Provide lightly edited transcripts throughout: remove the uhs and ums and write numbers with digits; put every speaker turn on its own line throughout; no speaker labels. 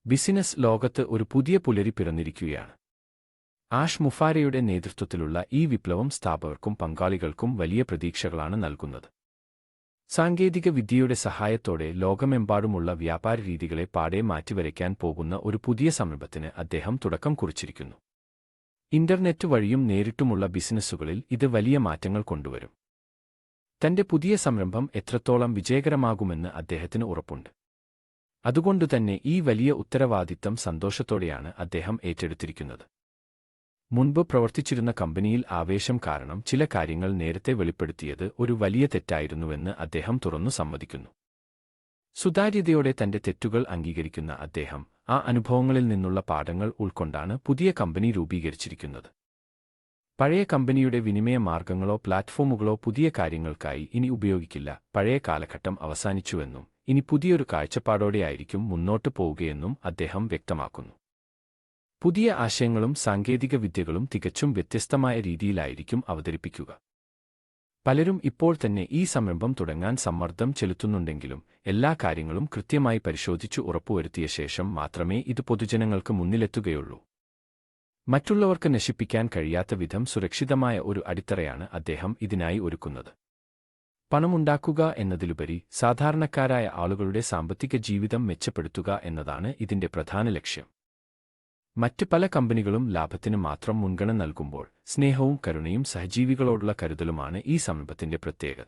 Business ലോകത്ത് ഒരു പുതിയ പുലരി പിറന്നിരിക്കുകയാണ്. ആഷ് മുഫാരയുടെ നേതൃത്വത്തിലുള്ള ഈ വിപ്ലവം സ്ഥാപകർക്കും പങ്കാളികൾക്കും വലിയ പ്രതീക്ഷകളാണ് നൽകുന്നത്. സാങ്കേതിക വിദ്യയുടെ സഹായത്തോടെ ലോകമെമ്പാടുമുള്ള വ്യാപാര രീതികളെ പാടെ മാറ്റിവരയ്ക്കാൻ പോകുന്ന ഒരു പുതിയ സംരംഭത്തിന് അദ്ദേഹം തുടക്കം കുറിച്ചിരിക്കുന്നു. ഇന്റർനെറ്റ് വഴിയും നേരിട്ടുമുള്ള ബിസിനസ്സുകളിൽ ഇത് വലിയ മാറ്റങ്ങൾ കൊണ്ടുവരും. തന്റെ പുതിയ സംരംഭം എത്രത്തോളം വിജയകരമാകുമെന്ന് അദ്ദേഹത്തിന് ഉറപ്പുണ്ട്. അതുകൊണ്ടുതന്നെ ഈ വലിയ ഉത്തരവാദിത്തം സന്തോഷത്തോടെയാണ് അദ്ദേഹം ഏറ്റെടുത്തിരിക്കുന്നത്. മുൻപ് പ്രവർത്തിച്ചിരുന്ന കമ്പനിയിൽ ആവേശം കാരണം ചില കാര്യങ്ങൾ നേരത്തെ വെളിപ്പെടുത്തിയത് ഒരു വലിയ തെറ്റായിരുന്നുവെന്ന് അദ്ദേഹം തുറന്നു സമ്മതിക്കുന്നു. സുതാര്യതയോടെ തന്റെ തെറ്റുകൾ അംഗീകരിക്കുന്ന അദ്ദേഹം ആ അനുഭവങ്ങളിൽ നിന്നുള്ള പാഠങ്ങൾ ഉൾക്കൊണ്ടാണ് പുതിയ കമ്പനി രൂപീകരിച്ചിരിക്കുന്നത്. പഴയ കമ്പനിയുടെ വിനിമയ മാർഗങ്ങളോ പ്ലാറ്റ്ഫോമുകളോ പുതിയ കാര്യങ്ങൾക്കായി ഇനി ഉപയോഗിക്കില്ല. പഴയ കാലഘട്ടം അവസാനിച്ചുവെന്നും ഇനി പുതിയൊരു കാഴ്ചപ്പാടോടെയായിരിക്കും മുന്നോട്ടു പോവുകയെന്നും അദ്ദേഹം വ്യക്തമാക്കുന്നു. പുതിയ ആശയങ്ങളും സാങ്കേതിക വിദ്യകളും തികച്ചും വ്യത്യസ്തമായ രീതിയിലായിരിക്കും അവതരിപ്പിക്കുക. പലരും ഇപ്പോൾ തന്നെ ഈ സംരംഭം തുടങ്ങാൻ സമ്മർദ്ദം ചെലുത്തുന്നുണ്ടെങ്കിലും എല്ലാ കാര്യങ്ങളും കൃത്യമായി പരിശോധിച്ചു ഉറപ്പുവരുത്തിയ ശേഷം മാത്രമേ ഇത് പൊതുജനങ്ങൾക്ക് മുന്നിലെത്തുകയുള്ളൂ. മറ്റുള്ളവർക്ക് നശിപ്പിക്കാൻ കഴിയാത്ത വിധം സുരക്ഷിതമായ ഒരു അടിത്തറയാണ് അദ്ദേഹം ഇതിനായി ഒരുക്കുന്നത്. പണമുണ്ടാക്കുക എന്നതിലുപരി സാധാരണക്കാരായ ആളുകളുടെ സാമ്പത്തിക ജീവിതം മെച്ചപ്പെടുത്തുക എന്നതാണ് ഇതിന്റെ പ്രധാന ലക്ഷ്യം. മറ്റ് പല കമ്പനികളും ലാഭത്തിന് മാത്രം മുൻഗണന നൽകുമ്പോൾ സ്നേഹവും കരുണയും സഹജീവികളോടുള്ള കരുതലുമാണ് ഈ സംരംഭത്തിന്റെ പ്രത്യേകത.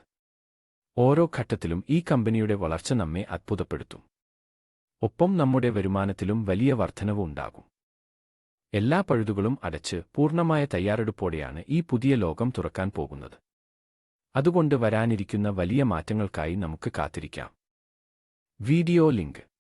ഓരോ ഘട്ടത്തിലും ഈ കമ്പനിയുടെ വളർച്ച നമ്മെ അത്ഭുതപ്പെടുത്തും. ഒപ്പം നമ്മുടെ വരുമാനത്തിലും വലിയ വർധനവ് ഉണ്ടാകും. എല്ലാ പഴുതുകളും അടച്ച് പൂർണ്ണമായ തയ്യാറെടുപ്പോടെയാണ് ഈ പുതിയ ലോകം തുറക്കാൻ പോകുന്നത്. അതുകൊണ്ട് വരാനിരിക്കുന്ന വലിയ മാറ്റങ്ങൾക്കായി നമുക്ക് കാത്തിരിക്കാം. Video link